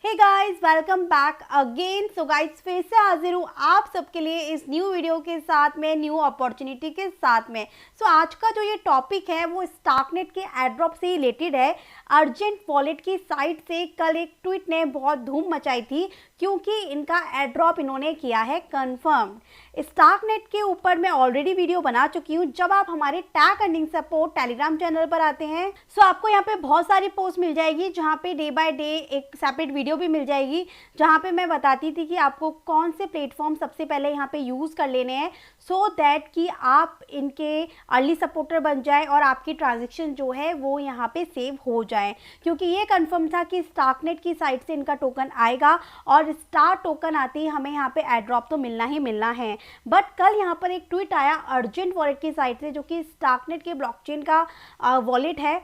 हे guys, welcome back again. So guys, फिर से हाजिर हूँ आप सबके लिए इस न्यू वीडियो के साथ में, न्यू अपॉर्चुनिटी के साथ में। सो आज का जो ये टॉपिक है वो स्टार्कनेट के एड्रॉप से रिलेटेड है। अर्जेंट वॉलेट की साइट से कल एक ट्वीट ने बहुत धूम मचाई थी क्योंकि इनका एड्रॉप इन्होंने किया है कंफर्म। स्टार्कनेट के ऊपर मैं ऑलरेडी वीडियो बना चुकी हूँ। जब आप हमारे tag earning support Telegram channel पर आते हैं सो आपको यहाँ पे बहुत सारी पोस्ट मिल जाएगी, जहाँ पे डे बाय डे एक सेपरेट वीडियो भी मिल जाएगी, जहाँ पे मैं बताती थी कि आपको कौन से प्लेटफॉर्म सबसे पहले यहाँ पे यूज़ कर लेने हैं सो दैट कि आप इनके अर्ली सपोर्टर बन जाए और आपकी ट्रांजेक्शन जो है वो यहाँ पे सेव हो जाए। क्योंकि ये कंफर्म था कि स्टार्कनेट की साइट से इनका टोकन आएगा और स्टार टोकन आते ही हमें यहाँ पे एड्रॉप तो मिलना ही मिलना है। बट कल यहाँ पर एक ट्वीट आया अर्जेंट वॉलेट की साइट से, जो कि स्टार्कनेट के ब्लॉकचेन का वॉलेट है।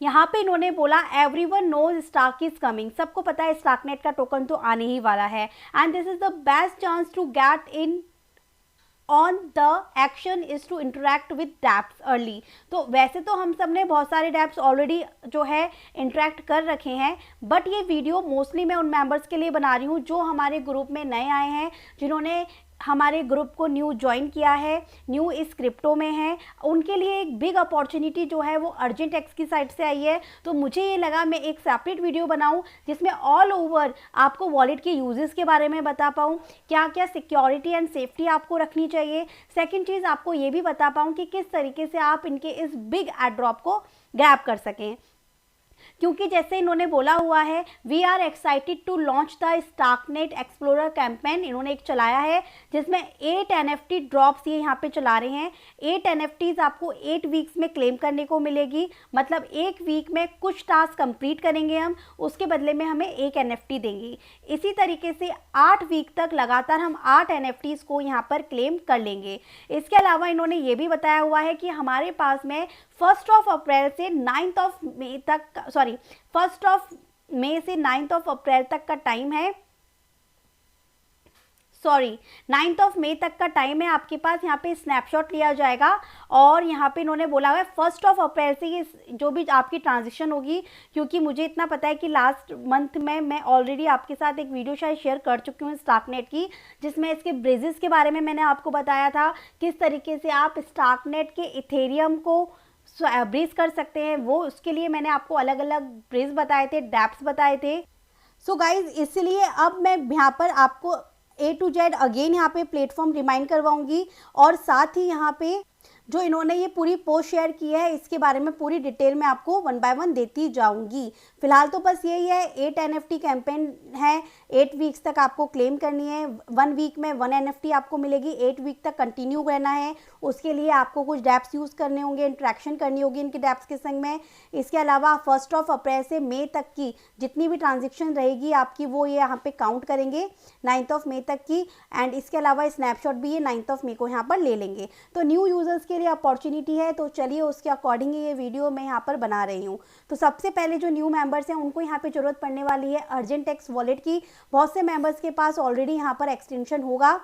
यहाँ पे इन्होंने बोला everyone knows Stark is coming, सबको पता है स्टार्कनेट का टोकन तो आने ही वाला है and this is the best chance to get in on the action is to interact with dapps early. तो वैसे तो हम सब ने बहुत सारे डैप्स ऑलरेडी जो है इंटरेक्ट कर रखे हैं, बट ये वीडियो मोस्टली मैं उन मेंबर्स के लिए बना रही हूँ जो हमारे ग्रुप में नए आए हैं, जिन्होंने हमारे ग्रुप को न्यू ज्वाइन किया है, न्यू इस क्रिप्टो में है। उनके लिए एक बिग अपॉर्चुनिटी जो है वो अर्जेंट एक्स की साइट से आई है। तो मुझे ये लगा मैं एक सेपरेट वीडियो बनाऊं जिसमें ऑल ओवर आपको वॉलेट के यूजेस के बारे में बता पाऊँ, क्या क्या सिक्योरिटी एंड सेफ्टी आपको रखनी चाहिए। सेकेंड चीज़, आपको ये भी बता पाऊँ कि किस तरीके से आप इनके इस बिग एड्रॉप को ग्रैब कर सकें। क्योंकि जैसे इन्होंने बोला हुआ है we are excited to launch the Starknet explorer campaign, इन्होंने एक चलाया है जिसमें 8 NFT ड्रॉप्स ये यहाँ पे चला रहे हैं। 8 NFTs आपको 8 वीक्स में क्लेम करने को मिलेगी, मतलब एक वीक में कुछ टास्क कंप्लीट करेंगे हम, उसके बदले में हमें एक NFT देंगी। इसी तरीके से 8 वीक तक लगातार हम 8 NFTs को यहाँ पर क्लेम कर लेंगे। इसके अलावा इन्होंने ये भी बताया हुआ है कि हमारे पास में 1 अप्रैल से 9 अप्रैल तक का टाइम है। 9 मई तक का टाइम है आपके पास। यहाँ पे स्नैपशॉट लिया जाएगा और यहाँ पे इन्होंने बोला हुआ है 1 अप्रैल से ये जो भी आपकी ट्रांजेक्शन होगी, क्योंकि मुझे इतना पता है कि लास्ट मंथ में मैं ऑलरेडी आपके साथ एक वीडियो शायद शेयर कर चुकी हूँ स्टार्कनेट की, जिसमें इसके ब्रिजेस के बारे में मैंने आपको बताया था किस तरीके से आप स्टार्कनेट के इथेरियम को ब्रीज कर सकते हैं। वो उसके लिए मैंने आपको अलग अलग ब्रिज बताए थे, डैप्स बताए थे। सो गाइज, इसलिए अब मैं यहाँ पर आपको A to Z अगेन यहाँ पे प्लेटफॉर्म रिमाइंड करवाऊंगी और साथ ही यहाँ पे जो इन्होंने ये पूरी पोस्ट शेयर की है इसके बारे में पूरी डिटेल में आपको 1 बाय 1 देती जाऊंगी। फिलहाल तो बस यही है, 8 NFT कैंपेन है, 8 वीक्स तक आपको क्लेम करनी है। 1 वीक में 1 NFT आपको मिलेगी, 8 वीक तक कंटिन्यू करना है। उसके लिए आपको कुछ डैप्स यूज़ करने होंगे, इंट्रैक्शन करनी होगी इनके डैप्स के संग में। इसके अलावा 1 अप्रैल से मई तक की जितनी भी ट्रांजेक्शन रहेगी आपकी वो ये यहाँ पे काउंट करेंगे 9 मई तक की। एंड इसके अलावा स्नैपशॉट भी ये 9 मई को यहाँ पर ले लेंगे। तो न्यू यूजर्स के लिए अपॉर्चुनिटी है, तो चलिए उसके अकॉर्डिंग ये वीडियो मैं यहाँ पर बना रही हूँ। तो सबसे पहले जो न्यू मेंबर्स हैं उनको यहाँ पे ज़रूरत पड़ने वाली है अर्जेंट एक्स वॉलेट की। बहुत से मेंबर्स के पास ऑलरेडी यहाँ पर एक्सटेंशन होगा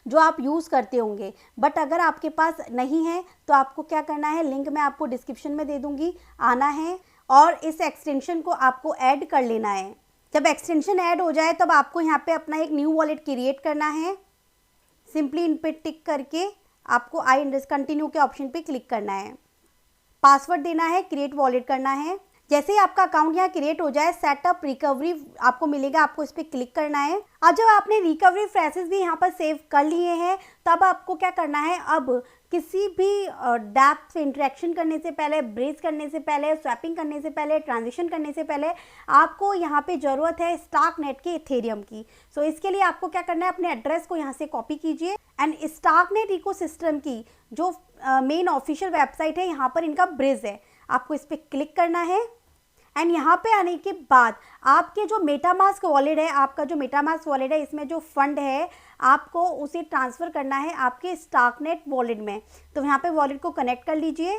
जो आप यूज़ करते होंगे, बट अगर आपके पास नहीं है तो आपको क्या करना है, लिंक मैं आपको डिस्क्रिप्शन में दे दूँगी, आना है और इस एक्सटेंशन को आपको ऐड कर लेना है। जब एक्सटेंशन ऐड हो जाए तब आपको यहाँ पे अपना एक न्यू वॉलेट क्रिएट करना है। सिंपली इन पे टिक करके आपको आई कंटिन्यू के ऑप्शन पे क्लिक करना है, पासवर्ड देना है, क्रिएट वॉलेट करना है। जैसे ही आपका अकाउंट यहाँ क्रिएट हो जाए सेटअप रिकवरी आपको मिलेगा, आपको इस पर क्लिक करना है। और जब आपने रिकवरी फ्रेसेस भी यहाँ पर सेव कर लिए हैं तब आपको क्या करना है, अब किसी भी डैप से इंटरेक्शन करने से पहले, ब्रेज करने से पहले, स्वैपिंग करने से पहले, ट्रांजेक्शन करने से पहले आपको यहाँ पे ज़रूरत है स्टार्कनेट के इथेरियम की। सो इसके लिए आपको क्या करना है, अपने एड्रेस को यहाँ से कॉपी कीजिए एंड स्टार्कनेट इकोसिस्टम की जो मेन ऑफिशियल वेबसाइट है यहाँ पर इनका ब्रिज है, आपको इस पर क्लिक करना है। एंड यहाँ पे आने के बाद आपके जो मेटामास्क वॉलेट है, आपका जो मेटामास्क वॉलेट है इसमें जो फंड है आपको उसे ट्रांसफ़र करना है आपके स्टार्कनेट वॉलेट में। तो यहाँ पे वॉलेट को कनेक्ट कर लीजिए।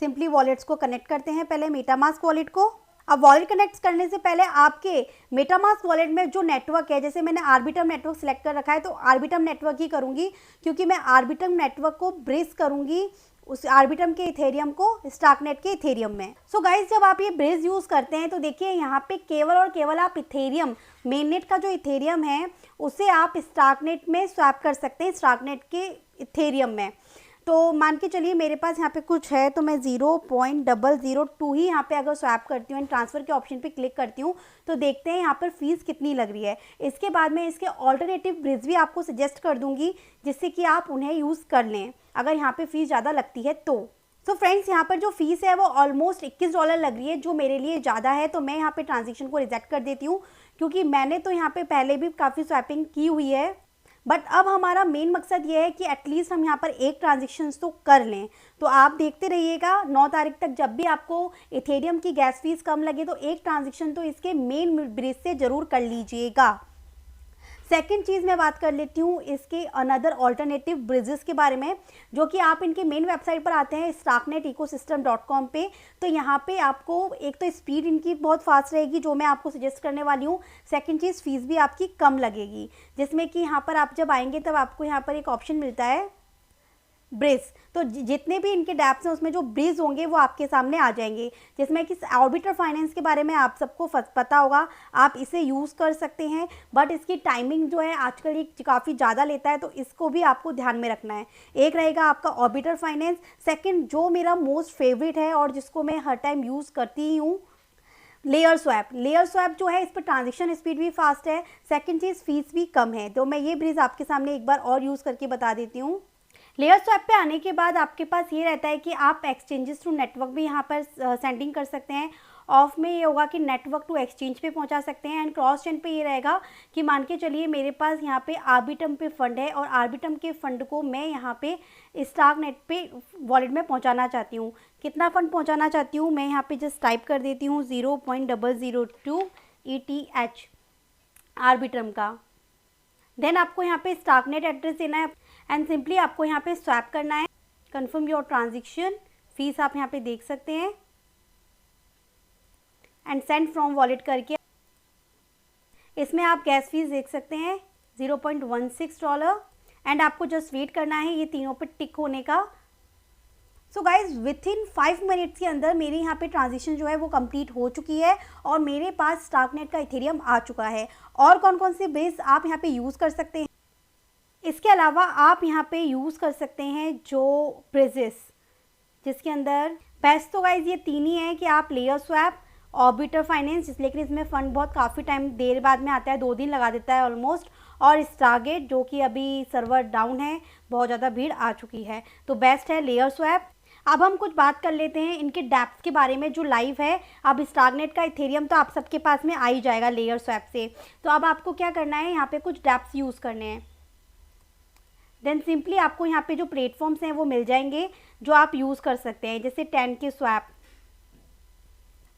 सिंपली वॉलेट्स को कनेक्ट करते हैं पहले मेटामास्क वॉलेट को। अब वॉलेट कनेक्ट करने से पहले आपके मेटामास्क वॉलेट में जो नेटवर्क है, जैसे मैंने आर्बिटम नेटवर्क सिलेक्ट कर रखा है तो आर्बिटम नेटवर्क ही करूँगी, क्योंकि मैं आर्बिटम नेटवर्क को ब्रिज करूँगी उस आर्बिट्रम के इथेरियम को स्टार्कनेट के इथेरियम में। सो गाइज, जब आप ये ब्रिज यूज़ करते हैं तो देखिए यहाँ पे केवल और केवल आप इथेरियम, मेननेट का जो इथेरियम है उसे आप स्टार्कनेट में स्वैप कर सकते हैं, स्टार्कनेट के इथेरियम में। तो मान के चलिए मेरे पास यहाँ पे कुछ है तो मैं 0.002 ही यहाँ पे अगर स्वैप करती हूँ एंड ट्रांसफ़र के ऑप्शन पे क्लिक करती हूँ तो देखते हैं यहाँ पर फीस कितनी लग रही है। इसके बाद मैं इसके ऑल्टरनेटिव ब्रिज भी आपको सजेस्ट कर दूँगी जिससे कि आप उन्हें यूज़ कर लें अगर यहाँ पे फ़ीस ज़्यादा लगती है तो। सो फ्रेंड्स, यहाँ पर जो फीस है वो ऑलमोस्ट $21 लग रही है, जो मेरे लिए ज़्यादा है, तो मैं यहाँ पे ट्रांजेक्शन को रिजेक्ट कर देती हूँ क्योंकि मैंने तो यहाँ पे पहले भी काफ़ी स्वैपिंग की हुई है। बट अब हमारा मेन मकसद ये है कि एटलीस्ट हम यहाँ पर एक ट्रांजेक्शन तो कर लें। तो आप देखते रहिएगा 9 तारीख तक, जब भी आपको इथेरियम की गैस फीस कम लगे तो एक ट्रांजेक्शन तो इसके मेन ब्रिज से ज़रूर कर लीजिएगा। सेकंड चीज़ मैं बात कर लेती हूँ इसके अनदर ऑल्टरनेटिव ब्रिजेस के बारे में, जो कि आप इनके मेन वेबसाइट पर आते हैं starknetecoSystem.com पे। तो यहाँ पे आपको एक तो स्पीड इनकी बहुत फास्ट रहेगी जो मैं आपको सजेस्ट करने वाली हूँ। सेकंड चीज़, फीस भी आपकी कम लगेगी, जिसमें कि यहाँ पर आप जब आएंगे तब आपको यहाँ पर एक ऑप्शन मिलता है ब्रिज। तो जितने भी इनके डैप्स हैं उसमें जो ब्रिज होंगे वो आपके सामने आ जाएंगे, जिसमें कि ऑर्बिटर फाइनेंस के बारे में आप सबको पता होगा, आप इसे यूज़ कर सकते हैं। बट इसकी टाइमिंग जो है आजकल ये काफ़ी ज़्यादा लेता है, तो इसको भी आपको ध्यान में रखना है। एक रहेगा आपका ऑर्बिटर फाइनेंस, सेकंड जो मेरा मोस्ट फेवरेट है और जिसको मैं हर टाइम यूज़ करती ही हूँ, लेयर स्वैप। लेयर स्वैप जो है इस पर ट्रांजेक्शन स्पीड भी फास्ट है, सेकंड चीज़ फीस भी कम है। तो मैं ये ब्रिज आपके सामने एक बार और यूज़ करके बता देती हूँ। लेयर स्वैप पे आने के बाद आपके पास ये रहता है कि आप एक्सचेंजेस टू नेटवर्क भी यहाँ पर सेंडिंग कर सकते हैं। ऑफ में ये होगा कि नेटवर्क टू एक्सचेंज पे पहुँचा सकते हैं, एंड क्रॉस चेन पे ये रहेगा कि मान के चलिए मेरे पास यहाँ पे आर्बिट्रम पे फंड है और आर्बिट्रम के फंड को मैं यहाँ पे स्टार्कनेट पे वॉलेट में पहुँचाना चाहती हूँ। कितना फ़ंड पहुँचाना चाहती हूँ मैं यहाँ पे जस्ट टाइप कर देती हूँ 0.002 ETH आर्बिट्रम का। देन आपको यहाँ पे स्टार्कनेट एड्रेस देना है एंड सिंपली आपको यहाँ पे स्वैप करना है। कन्फर्म योर ट्रांजेक्शन, फीस आप यहाँ पे देख सकते हैं एंड सेंड फ्रॉम वॉलेट करके इसमें आप गैस फीस देख सकते हैं $0.16 एंड आपको जस्ट वेट करना है ये तीनों पे टिक होने का। So guys, with in 5 minutes के अंदर मेरी यहाँ पे ट्रांजेक्शन जो है वो कंप्लीट हो चुकी है और मेरे पास स्टार्कनेट का इथेरियम आ चुका है। और कौन कौन से ब्रिज आप यहाँ पे यूज़ कर सकते हैं, इसके अलावा आप यहाँ पे यूज़ कर सकते हैं जो ब्रिजेस, जिसके अंदर बेस्ट तो गाइज ये तीन ही है कि आप लेयर स्वैप, ऑर्बिटर फाइनेंस, लेकिन इसमें फ़ंड बहुत काफ़ी टाइम देर बाद में आता है, 2 दिन लगा देता है ऑलमोस्ट, और स्टारगेट जो कि अभी सर्वर डाउन है, बहुत ज़्यादा भीड़ आ चुकी है। तो बेस्ट है लेयर स्वैप। अब हम कुछ बात कर लेते हैं इनके डैप्स के बारे में जो लाइव है। अब स्टार्कनेट का इथेरियम तो आप सबके पास में आ ही जाएगा लेयर स्वैप से। तो अब आपको क्या करना है, यहाँ पे कुछ डैप्स यूज़ करने हैं। देन सिंपली आपको यहाँ पे जो प्लेटफॉर्म्स हैं वो मिल जाएंगे जो आप यूज़ कर सकते हैं, जैसे 10K स्वैप।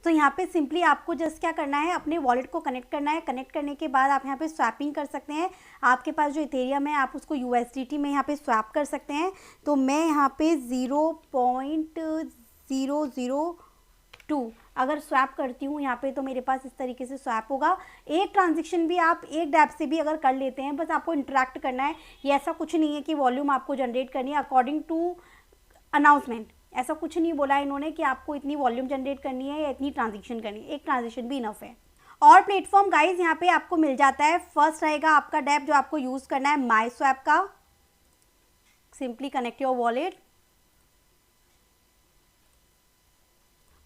तो यहाँ पे सिंपली आपको जस्ट क्या करना है, अपने वॉलेट को कनेक्ट करना है। कनेक्ट करने के बाद आप यहाँ पे स्वैपिंग कर सकते हैं। आपके पास जो इथेरियम है आप उसको USDT में यहाँ पे स्वैप कर सकते हैं। तो मैं यहाँ पे 0.002 अगर स्वैप करती हूँ यहाँ पे तो मेरे पास इस तरीके से स्वैप होगा। एक ट्रांजेक्शन भी आप एक डैप से भी अगर कर लेते हैं, बस आपको इंटरेक्ट करना है। ये ऐसा कुछ नहीं है कि वॉल्यूम आपको जनरेट करनी है अकॉर्डिंग टू अनाउंसमेंट, ऐसा कुछ नहीं बोला इन्होंने कि आपको इतनी वॉल्यूम जनरेट करनी है या इतनी ट्रांजेक्शन करनी है, एक ट्रांजेक्शन भी इनफ है। और प्लेटफॉर्म गाइज यहाँ पे आपको मिल जाता है। फर्स्ट रहेगा आपका डैप जो आपको यूज़ करना है माई स्वैप का। Simply connect your wallet.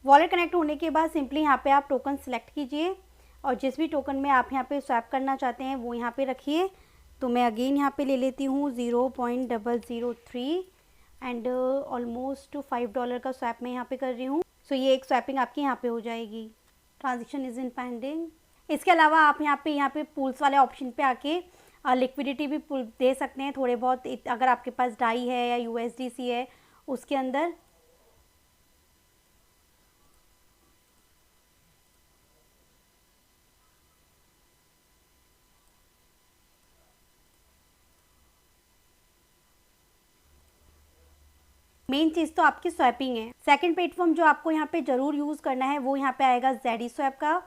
Wallet connect होने के बाद सिंपली यहाँ पे आप टोकन सिलेक्ट कीजिए और जिस भी टोकन में आप यहाँ पे स्वैप करना चाहते हैं वो यहाँ पे रखिए। तो मैं अगेन यहाँ पे ले लेती हूँ 0.003 एंड ऑलमोस्ट $5 का स्वैप मैं यहाँ पे कर रही हूँ। सो ये एक स्वैपिंग आपकी यहाँ पे हो जाएगी। Transaction is in pending. इसके अलावा आप यहाँ पे पूल्स वाले ऑप्शन पे आके लिक्विडिटी भी पुल दे सकते हैं थोड़े बहुत, अगर आपके पास डाई है या USDC है उसके अंदर। मेन चीज़ तो आपकी स्वैपिंग है। सेकंड प्लेटफॉर्म जो आपको यहाँ पे ज़रूर यूज़ करना है वो यहाँ पे आएगा ZD स्वैप का।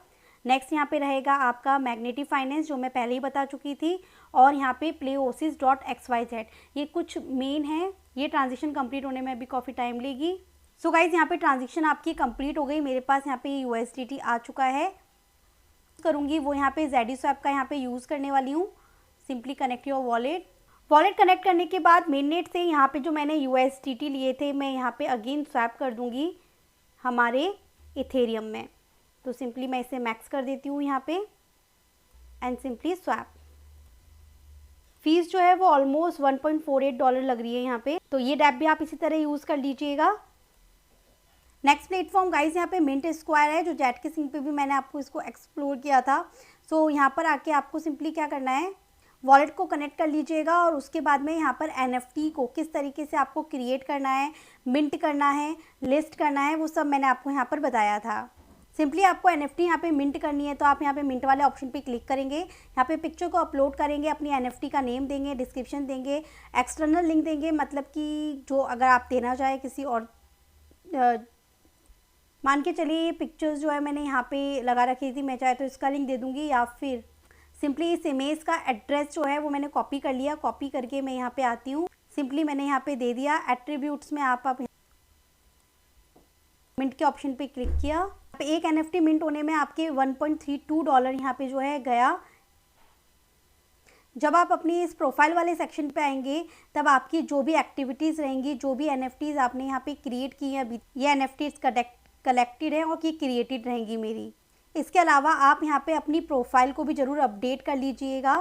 नेक्स्ट यहाँ पे रहेगा आपका मैग्नेटिक फाइनेंस जो मैं पहले ही बता चुकी थी, और यहाँ पे playosis.xyz। ये कुछ मेन है, ये ट्रांजेक्शन कंप्लीट होने में अभी काफ़ी टाइम लेगी। सो गाइज यहाँ पे ट्रांजेक्शन आपकी कंप्लीट हो गई, मेरे पास यहाँ पे USDT आ चुका है। करूँगी वो यहाँ पे ZDSwap का यहाँ पे यूज़ करने वाली हूँ। Simply connect your wallet connect करने के बाद मेननेट से यहाँ पे जो मैंने USDT लिए थे मैं यहाँ पे अगेन स्वैप कर दूँगी हमारे इथेरियम में। तो सिंपली मैं इसे मैक्स कर देती हूँ यहाँ पे एंड सिंपली स्वैप। फीस जो है वो ऑलमोस्ट $1.48 लग रही है यहाँ पे, तो ये डैप भी आप इसी तरह यूज़ कर लीजिएगा। नेक्स्ट प्लेटफॉर्म गाइस यहाँ पे मिंट स्क्वायर है, जो जेट के सिंह पे भी मैंने आपको इसको एक्सप्लोर किया था। सो यहाँ पर आके आपको सिंपली क्या करना है, वॉलेट को कनेक्ट कर लीजिएगा और उसके बाद में यहाँ पर NFT को किस तरीके से आपको क्रिएट करना है, मिंट करना है, लिस्ट करना है, वो सब मैंने आपको यहाँ पर बताया था। सिंपली आपको NFT यहाँ पे मिंट करनी है, तो आप यहाँ पे मिंट वाले ऑप्शन पे क्लिक करेंगे, यहाँ पे पिक्चर को अपलोड करेंगे, अपनी NFT का नेम देंगे, डिस्क्रिप्शन देंगे, एक्सटर्नल लिंक देंगे, मतलब कि जो अगर आप देना चाहे किसी और मान के चलिए ये पिक्चर्स जो है मैंने यहाँ पे लगा रखी थी, मैं चाहे तो इसका लिंक दे दूँगी, या फिर सिंपली इस इमेज का एड्रेस जो है वो मैंने कॉपी कर लिया। कॉपी करके मैं यहाँ पे आती हूँ, सिंपली मैंने यहाँ पे दे दिया। एट्रीब्यूट्स में आप मिंट के ऑप्शन पे क्लिक किया। एक NFT मिंट होने में आपके $1.32 यहाँ पे जो है गया। जब आप अपनी इस प्रोफाइल वाले सेक्शन पे आएंगे तब आपकी जो भी एक्टिविटीज़ रहेंगी, जो भी NFTs आपने यहाँ पे क्रिएट की हैं अभी, ये NFTs कलेक्टेड है और ये क्रिएटेड रहेंगी मेरी। इसके अलावा आप यहाँ पे अपनी प्रोफाइल को भी ज़रूर अपडेट कर लीजिएगा,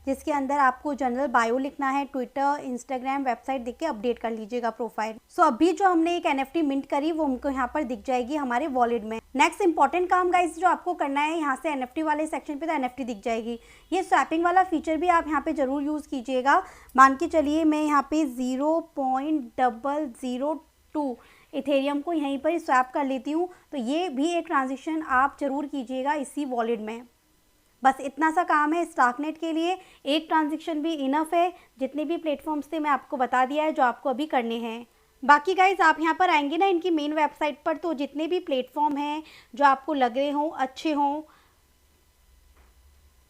जिसके अंदर आपको जनरल बायो लिखना है, ट्विटर, इंस्टाग्राम, वेबसाइट देख के अपडेट कर लीजिएगा प्रोफाइल। सो अभी जो हमने एक NFT मिंट करी वो हमको यहाँ पर दिख जाएगी हमारे वॉलेट में। नेक्स्ट इंपॉर्टेंट काम गाइस जो आपको करना है, यहाँ से NFT वाले सेक्शन पे तो NFT दिख जाएगी। ये स्वैपिंग वाला फीचर भी आप यहाँ पे ज़रूर यूज़ कीजिएगा। मान के चलिए मैं यहाँ पे 0.002 इथेरियम को यहीं पर स्वैप कर लेती हूँ, तो ये भी एक ट्रांजेक्शन आप ज़रूर कीजिएगा इसी वॉलेट में। बस इतना सा काम है स्टार्कनेट के लिए, एक ट्रांजेक्शन भी इनफ है। जितने भी प्लेटफॉर्म्स थे मैं आपको बता दिया है जो आपको अभी करने हैं। बाकी गाइज आप यहाँ पर आएंगे ना इनकी मेन वेबसाइट पर, तो जितने भी प्लेटफॉर्म हैं जो आपको लग रहे हों, अच्छे हों,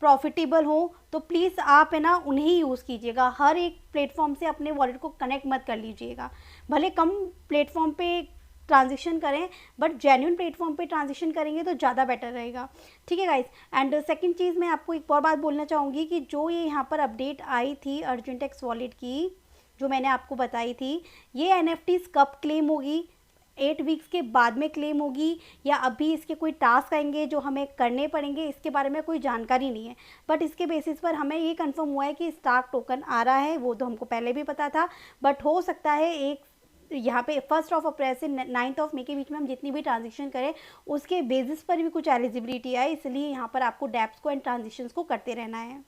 प्रॉफिटेबल हो, तो प्लीज़ आप है ना उन्हें यूज़ कीजिएगा। हर एक प्लेटफॉर्म से अपने वॉलेट को कनेक्ट मत कर लीजिएगा। भले कम प्लेटफॉर्म पे ट्रांजेक्शन करें, बट जेन्युइन प्लेटफॉर्म पे ट्रांजेक्शन करेंगे तो ज़्यादा बेटर रहेगा। ठीक है गाइस। एंड सेकंड चीज़ मैं आपको एक और बात बोलना चाहूँगी कि जो ये यहाँ पर अपडेट आई थी अर्जेंटेक्स वॉलेट की, जो मैंने आपको बताई थी, ये NFTs कब क्लेम होगी, 8 वीक्स के बाद में क्लेम होगी या अभी इसके कोई टास्क आएंगे जो हमें करने पड़ेंगे, इसके बारे में कोई जानकारी नहीं है। बट इसके बेसिस पर हमें ये कंफर्म हुआ है कि स्टार्क टोकन आ रहा है, वो तो हमको पहले भी पता था, बट हो सकता है एक यहाँ पे 1 अप्रैल से 9 मई के बीच में हम जितनी भी ट्रांजेक्शन करें उसके बेसिस पर भी कुछ एलिजिबिलिटी आए, इसलिए यहाँ पर आपको डैप्स को एंड ट्रांजेक्शन्स को करते रहना है।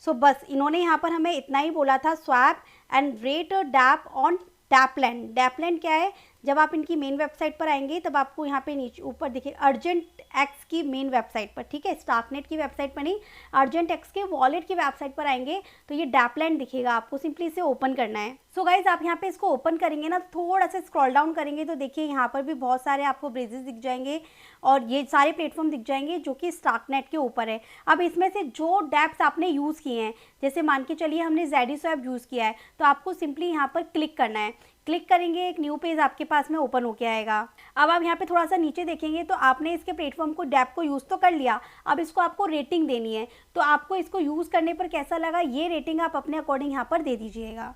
सो बस इन्होंने यहाँ पर हमें इतना ही बोला था, swap and rate dapp on Dappland. Dappland क्या है, जब आप इनकी मेन वेबसाइट पर आएंगे तब आपको यहाँ पे नीचे ऊपर देखिए अर्जेंट एक्स की मेन वेबसाइट पर, ठीक है, स्टार्कनेट की वेबसाइट पर नहीं, अर्जेंट एक्स के वॉलेट की वेबसाइट पर आएंगे तो ये डैपलैंड दिखेगा, आपको सिंपली इसे ओपन करना है। सो गाइज आप यहाँ पे इसको ओपन करेंगे ना, थोड़ा सा स्क्रॉल डाउन करेंगे तो देखिए यहाँ पर भी बहुत सारे आपको ब्रेजेस दिख जाएंगे और ये सारे प्लेटफॉर्म दिख जाएंगे जो कि स्टार्कनेट के ऊपर है। अब इसमें से जो डैप्स आपने यूज़ किए हैं, जैसे मान के चलिए हमने ZDSwap यूज़ किया है, तो आपको सिंपली यहाँ पर क्लिक करना है। क्लिक करेंगे एक न्यू पेज आपके पास में ओपन होके आएगा। अब आप यहाँ पे थोड़ा सा नीचे देखेंगे तो आपने इसके प्लेटफॉर्म को डैप को यूज़ तो कर लिया, अब इसको आपको रेटिंग देनी है। तो आपको इसको यूज़ करने पर कैसा लगा ये रेटिंग आप अपने अकॉर्डिंग यहाँ पर दे दीजिएगा।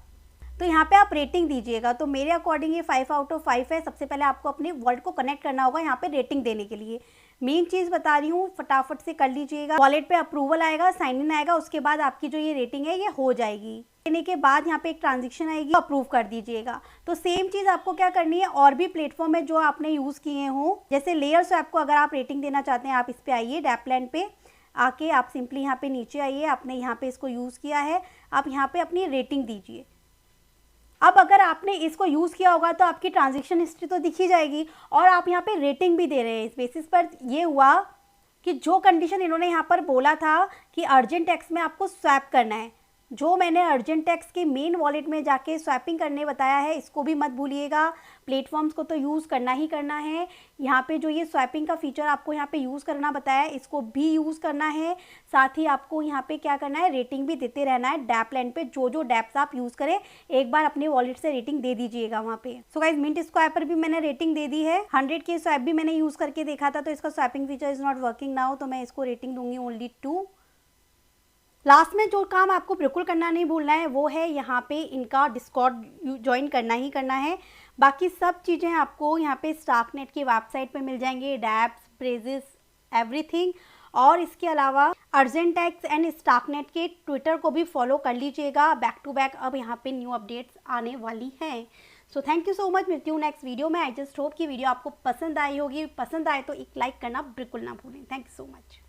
तो यहाँ पे आप रेटिंग दीजिएगा, तो मेरे अकॉर्डिंग ये 5 आउट ऑफ 5 है। सबसे पहले आपको अपने वॉलेट को कनेक्ट करना होगा यहाँ पे रेटिंग देने के लिए। मेन चीज़ बता रही हूँ, फटाफट से कर लीजिएगा। वॉलेट पे अप्रूवल आएगा, साइन इन आएगा, उसके बाद आपकी जो ये रेटिंग है ये हो जाएगी। देने के बाद यहाँ पे एक ट्रांजेक्शन आएगी, अप्रूव कर दीजिएगा। तो सेम चीज़ आपको क्या करनी है, और भी प्लेटफॉर्म है जो आपने यूज़ किए हों, जैसे लेयरस्वैप को अगर आप रेटिंग देना चाहते हैं, आप इस पर आइए, डैपलैंड पे आके आप सिंपली यहाँ पे नीचे आइए, आपने यहाँ पे इसको यूज़ किया है, आप यहाँ पे अपनी रेटिंग दीजिए। अब अगर आपने इसको यूज़ किया होगा तो आपकी ट्रांजैक्शन हिस्ट्री तो दिखी जाएगी और आप यहाँ पे रेटिंग भी दे रहे हैं। इस बेसिस पर ये हुआ कि जो कंडीशन इन्होंने यहाँ पर बोला था कि अर्जेंट एक्स में आपको स्वैप करना है, जो मैंने अर्जेंटेक्स के मेन वॉलेट में जाके स्वैपिंग करने बताया है, इसको भी मत भूलिएगा। प्लेटफॉर्म्स को तो यूज़ करना ही करना है। यहाँ पे जो ये स्वैपिंग का फीचर आपको यहाँ पे यूज़ करना बताया है, इसको भी यूज़ करना है। साथ ही आपको यहाँ पे क्या करना है, रेटिंग भी देते रहना है डैपलैंड पे। जो जो डैप्स आप यूज़ करें एक बार अपने वॉलेट से रेटिंग दे दीजिएगा वहाँ पे। सो गाइस, मिंट स्क्वायर पर भी मैंने रेटिंग दे दी है। 100 के स्वैप भी मैंने यूज़ करके देखा था, तो इसका swapping feature is not working now, तो मैं इसको रेटिंग दूंगी ओनली 2। लास्ट में जो काम आपको बिल्कुल करना नहीं भूलना है वो है यहाँ पे इनका डिस्कॉर्ड ज्वाइन करना ही करना है। बाकी सब चीज़ें आपको यहाँ पे स्टार्कनेट की वेबसाइट पे मिल जाएंगे, डैप्स, प्रेजेस, एवरीथिंग। और इसके अलावा अर्जेंटेक्स एंड स्टार्कनेट के ट्विटर को भी फॉलो कर लीजिएगा। बैक टू बैक अब यहाँ पे न्यू अपडेट्स आने वाली हैं। So thank you so much, मिलती हूँ नेक्स्ट वीडियो में। आई जस्ट होप कि वीडियो आपको पसंद आई होगी। पसंद आए तो एक लाइक करना बिल्कुल ना भूलें। Thank you so much.